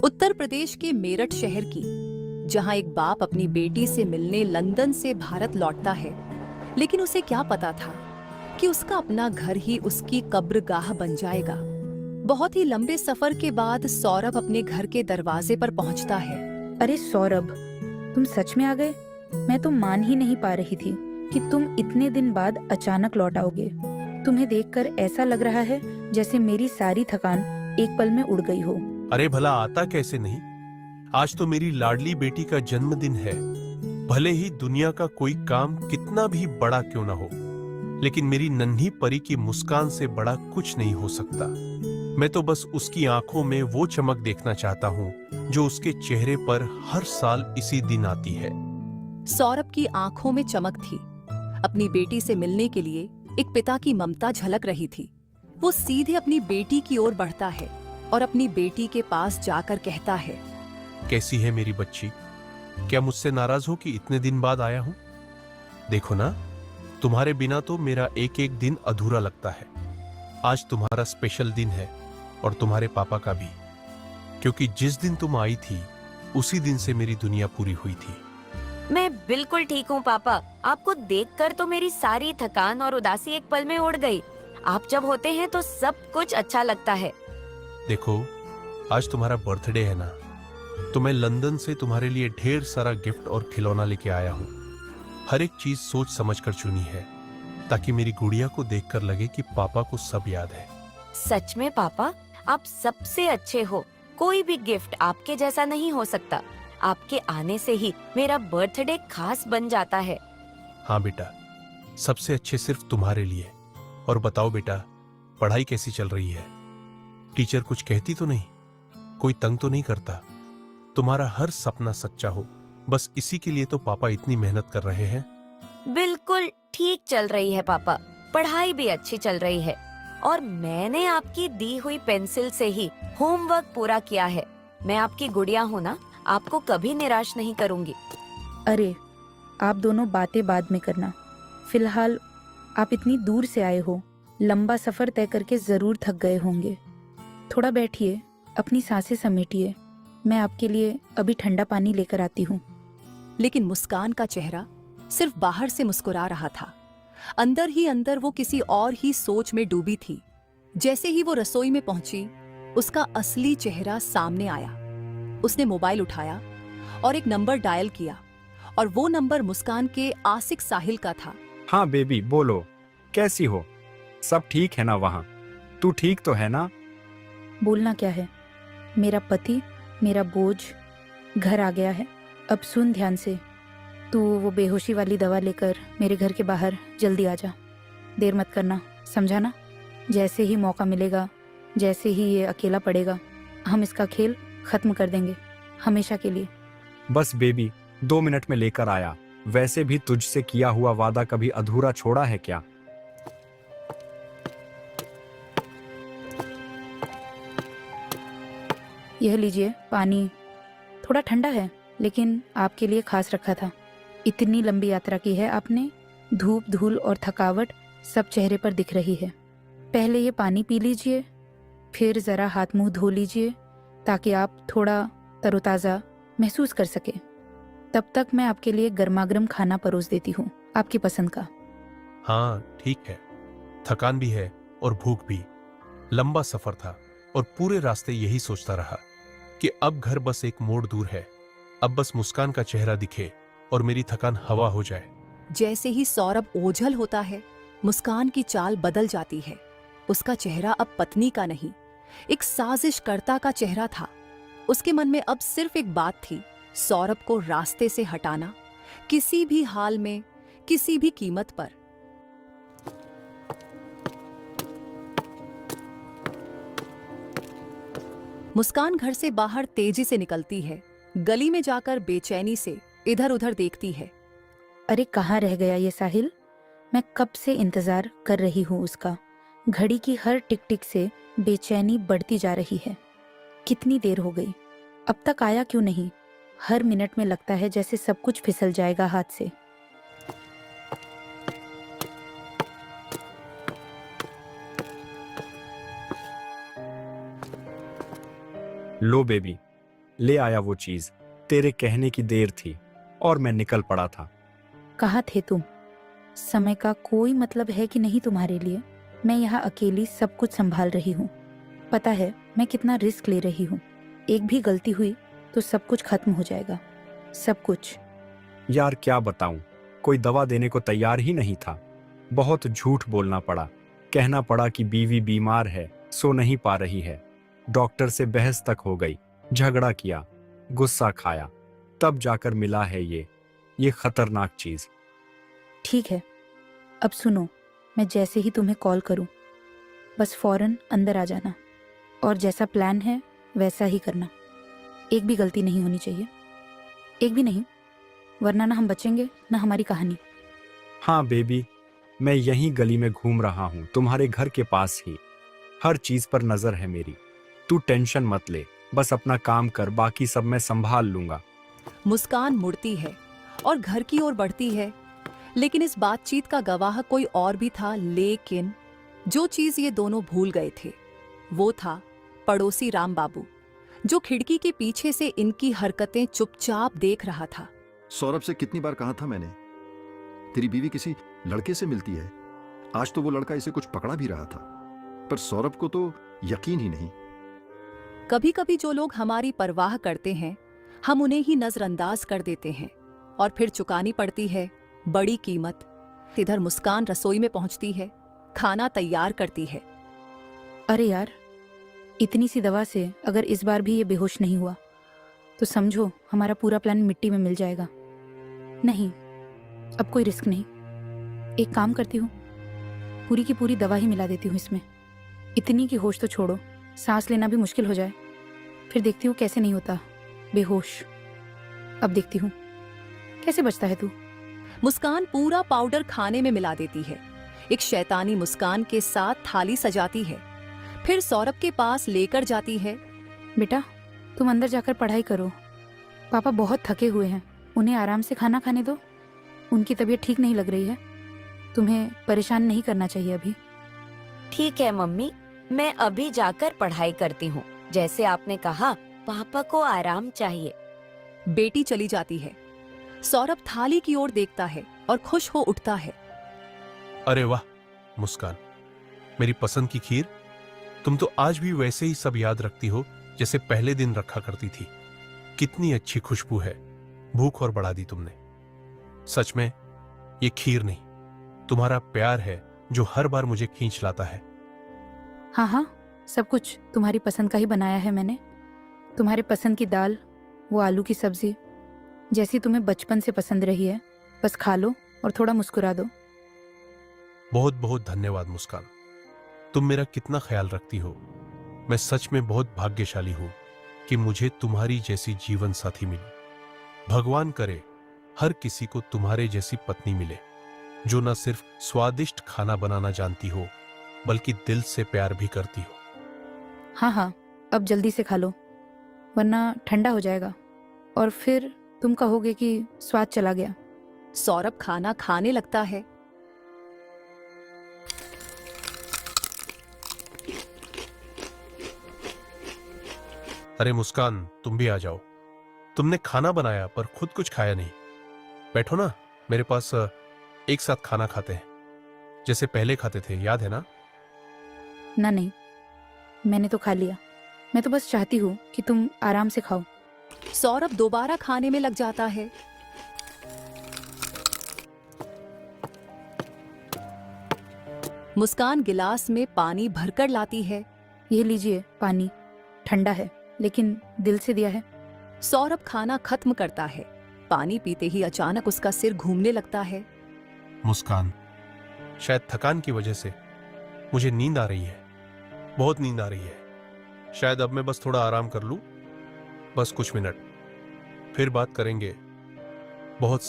उत्तर प्रदेश के मेरठ शहर की, जहां एक बाप अपनी बेटी से मिलने लंदन से भारत लौटता है, लेकिन उसे क्या पता था कि उसका अपना घर ही उसकी कब्रगाह बन जाएगा। बहुत ही लंबे सफर के बाद सौरभ अपने घर के दरवाजे पर पहुंचता है। अरे सौरभ, तुम सच में आ गए? मैं तो मान ही नहीं पा रही थी कि तुम इतने दिन बाद अचानक लौट आओगे। तुम्हें देखकर ऐसा लग रहा है जैसे मेरी सारी थकान एक पल में उड़ गई हो। अरे भला आता कैसे नहीं। आज तो मेरी लाडली बेटी का जन्मदिन है। भले ही दुनिया का कोई काम कितना भी बड़ा क्यों ना हो, लेकिन मेरी नन्ही परी की मुस्कान से बड़ा कुछ नहीं हो सकता। मैं तो बस उसकी आंखों में वो चमक देखना चाहता हूँ जो उसके चेहरे पर हर साल इसी दिन आती है। सौरभ की आंखों में चमक थी। अपनी बेटी से मिलने के लिए एक पिता की ममता झलक रही थी। वो सीधे अपनी बेटी की ओर बढ़ता है और अपनी बेटी के पास जाकर कहता है, कैसी है मेरी बच्ची? क्या मुझसे नाराज हो कि इतने दिन बाद आया हूं? देखो ना, तुम्हारे बिना तो मेरा एक एक दिन अधूरा लगता है। आज तुम्हारा स्पेशल दिन है और तुम्हारे पापा का भी, क्योंकि जिस दिन तुम आई थी उसी दिन से मेरी दुनिया पूरी हुई थी। मैं बिल्कुल ठीक हूँ पापा। आपको देखकर तो मेरी सारी थकान और उदासी एक पल में उड़ गई। आप जब होते हैं तो सब कुछ अच्छा लगता है। देखो, आज तुम्हारा बर्थडे है ना, तो मैं लंदन से तुम्हारे लिए ढेर सारा गिफ्ट और खिलौना लेके आया हूँ। हर एक चीज सोच समझ कर चुनी है, ताकि मेरी गुड़िया को देखकर लगे कि पापा को सब याद है। सच में पापा, आप सबसे अच्छे हो। कोई भी गिफ्ट आपके जैसा नहीं हो सकता। आपके आने से ही मेरा बर्थडे खास बन जाता है। हाँ बेटा, सबसे अच्छे सिर्फ तुम्हारे लिए। और बताओ बेटा, पढ़ाई कैसी चल रही है? टीचर कुछ कहती तो नहीं? कोई तंग तो नहीं करता? तुम्हारा हर सपना सच्चा हो, बस इसी के लिए तो पापा इतनी मेहनत कर रहे हैं। बिल्कुल ठीक चल रही है पापा। पढ़ाई भी अच्छी चल रही है और मैंने आपकी दी हुई पेंसिल से ही होमवर्क पूरा किया है। मैं आपकी गुड़िया हूँ ना, आपको कभी निराश नहीं करूँगी। अरे, आप दोनों बातें बाद में करना। फिलहाल आप इतनी दूर से आए हो, लंबा सफर तय करके जरूर थक गए होंगे। थोड़ा बैठिए, अपनी सांसें समेटिए। मैं आपके लिए अभी ठंडा पानी लेकर आती हूँ। लेकिन मुस्कान का चेहरा सिर्फ बाहर से मुस्कुरा रहा था। अंदर ही अंदर वो किसी और ही सोच में डूबी थी। जैसे ही वो रसोई में पहुंची, उसका असली चेहरा सामने आया। उसने मोबाइल उठाया और एक नंबर डायल किया, और वो नंबर मुस्कान के आसिक साहिल का था। हाँ बेबी, बोलो, कैसी हो? सब ठीक है ना वहाँ? तू ठीक तो है ना? बोलना क्या है? मेरा पति, मेरा बोझ घर आ गया है। अब सुन ध्यान से। तू वो बेहोशी वाली दवा लेकर मेरे घर के बाहर जल्दी आ जा। देर मत करना, समझा ना? जैसे ही मौका मिलेगा, जैसे ही ये अकेला पड़ेगा, हम इसका खेल खत्म कर देंगे, हमेशा के लिए। बस बेबी, 2 मिनट में लेकर आया। वैसे भी तुझसे किया हुआ वादा कभी अधूरा छोड़ा है क्या? यह लीजिए पानी। थोड़ा ठंडा है, लेकिन आपके लिए खास रखा था। इतनी लंबी यात्रा की है आपने, धूप धूल और थकावट सब चेहरे पर दिख रही है। पहले ये पानी पी लीजिए, फिर ज़रा हाथ मुंह धो लीजिए, ताकि आप थोड़ा तरोताज़ा महसूस कर सके। तब तक मैं आपके लिए गर्मागर्म खाना परोस देती हूँ, आपकी पसंद का। हाँ ठीक है, थकान भी है और भूख भी। लंबा सफर था और पूरे रास्ते यही सोचता रहा कि अब घर बस एक मोड़ दूर है। अब बस मुस्कान का चेहरा दिखे और मेरी थकान हवा हो जाए। जैसे ही सौरभ ओझल होता है, मुस्कान की चाल बदल जाती है। उसका चेहरा अब पत्नी का नहीं, एक साजिशकर्ता का चेहरा था। उसके मन में अब सिर्फ एक बात थी, सौरभ को रास्ते से हटाना, किसी भी हाल में, किसी भी कीमत पर। मुस्कान घर से बाहर तेजी से निकलती है। गली में जाकर बेचैनी से इधर उधर देखती है। अरे कहाँ रह गया ये साहिल? मैं कब से इंतजार कर रही हूँ उसका। घड़ी की हर टिक टिक से बेचैनी बढ़ती जा रही है। कितनी देर हो गई, अब तक आया क्यों नहीं? हर मिनट में लगता है जैसे सब कुछ फिसल जाएगा हाथ से। लो बेबी, ले आया वो चीज। तेरे कहने की देर थी और मैं निकल पड़ा था। कहाँ थे तुम? समय का कोई मतलब है कि नहीं तुम्हारे लिए? मैं यहाँ अकेली सब कुछ संभाल रही हूँ। पता है मैं कितना रिस्क ले रही हूँ। एक भी गलती हुई तो सब कुछ खत्म हो जाएगा, सब कुछ। यार क्या बताऊं, कोई दवा देने को तैयार ही नहीं था। बहुत झूठ बोलना पड़ा। कहना पड़ा कि बीवी बीमार है, सो नहीं पा रही है। डॉक्टर से बहस तक हो गई, झगड़ा किया, गुस्सा खाया, तब जाकर मिला है ये खतरनाक चीज। ठीक है, अब सुनो, मैं जैसे ही तुम्हें कॉल करूं बस फौरन अंदर आ जाना और जैसा प्लान है वैसा ही करना। एक भी गलती नहीं होनी चाहिए, एक भी नहीं, वरना ना हम बचेंगे ना हमारी कहानी। हाँ बेबी, मैं यहीं गली में घूम रहा हूँ, तुम्हारे घर के पास ही। हर चीज पर नजर है मेरी। तू टेंशन मत ले, बस अपना काम कर, बाकी सब मैं संभाल लूंगा। मुस्कान मुड़ती है और घर की ओर बढ़ती है, लेकिन इस बातचीत का गवाह कोई और भी था। लेकिन जो चीज ये दोनों भूल गए थे वो था पड़ोसी राम बाबू, जो खिड़की के पीछे से इनकी हरकतें चुपचाप देख रहा था। सौरभ से कितनी बार कहा था मैंने, तेरी बीवी किसी लड़के से मिलती है। आज तो वो लड़का इसे कुछ पकड़ा भी रहा था, पर सौरभ को तो यकीन ही नहीं। कभी कभी जो लोग हमारी परवाह करते हैं हम उन्हें ही नजरअंदाज कर देते हैं और फिर चुकानी पड़ती है बड़ी कीमत। इधर मुस्कान रसोई में पहुंचती है, खाना तैयार करती है। अरे यार, इतनी सी दवा से अगर इस बार भी ये बेहोश नहीं हुआ तो समझो हमारा पूरा प्लान मिट्टी में मिल जाएगा। नहीं, अब कोई रिस्क नहीं। एक काम करती हूँ, पूरी की पूरी दवा ही मिला देती हूँ इसमें। इतनी की होश तो छोड़ो, सांस लेना भी मुश्किल हो जाए, फिर देखती हूँ कैसे नहीं होता बेहोश। अब देखती हूँ कैसे बचता है तू। मुस्कान पूरा पाउडर खाने में मिला देती है, एक शैतानी मुस्कान के साथ थाली सजाती है, फिर सौरभ के पास लेकर जाती है। बेटा, तुम अंदर जाकर पढ़ाई करो। पापा बहुत थके हुए हैं, उन्हें आराम से खाना खाने दो। उनकी तबीयत ठीक नहीं लग रही है, तुम्हें परेशान नहीं करना चाहिए अभी। ठीक है मम्मी, मैं अभी जाकर पढ़ाई करती हूँ। जैसे आपने कहा, पापा को आराम चाहिए। बेटी चली जाती है। सौरभ थाली की ओर देखता है और खुश हो उठता है। अरे वाह मुस्कान, मेरी पसंद की खीर। तुम तो आज भी वैसे ही सब याद रखती हो जैसे पहले दिन रखा करती थी। कितनी अच्छी खुशबू है, भूख और बढ़ा दी तुमने। सच में ये खीर नहीं, तुम्हारा प्यार है जो हर बार मुझे खींच लाता है। हाँ हाँ, सब कुछ तुम्हारी पसंद का ही बनाया है मैंने। तुम्हारे पसंद की दाल, वो आलू की सब्जी, जैसी तुम्हें बचपन से पसंद रही है। बस खा लो और थोड़ा मुस्कुरा दो। बहुत बहुत धन्यवाद मुस्कान, तुम मेरा कितना ख्याल रखती हो। मैं सच में बहुत भाग्यशाली हूं कि मुझे तुम्हारी जैसी जीवन साथी मिली। भगवान करे हर किसी को तुम्हारे जैसी पत्नी मिले, जो न सिर्फ स्वादिष्ट खाना बनाना जानती हो बल्कि दिल से प्यार भी करती हो। हाँ हाँ, अब जल्दी से खा लो, वरना ठंडा हो जाएगा और फिर तुम कहोगे कि स्वाद चला गया। सौरभ खाना खाने लगता है। अरे मुस्कान, तुम भी आ जाओ। तुमने खाना बनाया पर खुद कुछ खाया नहीं। बैठो ना मेरे पास, एक साथ खाना खाते हैं जैसे पहले खाते थे, याद है ना? ना नहीं, मैंने तो खा लिया। मैं तो बस चाहती हूँ कि तुम आराम से खाओ। सौरभ दोबारा खाने में लग जाता है। मुस्कान गिलास में पानी भरकर लाती है। ये लीजिए पानी, ठंडा है लेकिन दिल से दिया है। सौरभ खाना खत्म करता है। पानी पीते ही अचानक उसका सिर घूमने लगता है। मुस्कान, शायद थकान की वजह से मुझे नींद आ रही है, बहुत नींद आ रही है। शायद अब मैं बस थोड़ा आराम कर लूं, बस कुछ मिनट, फिर बात करेंगे बहुत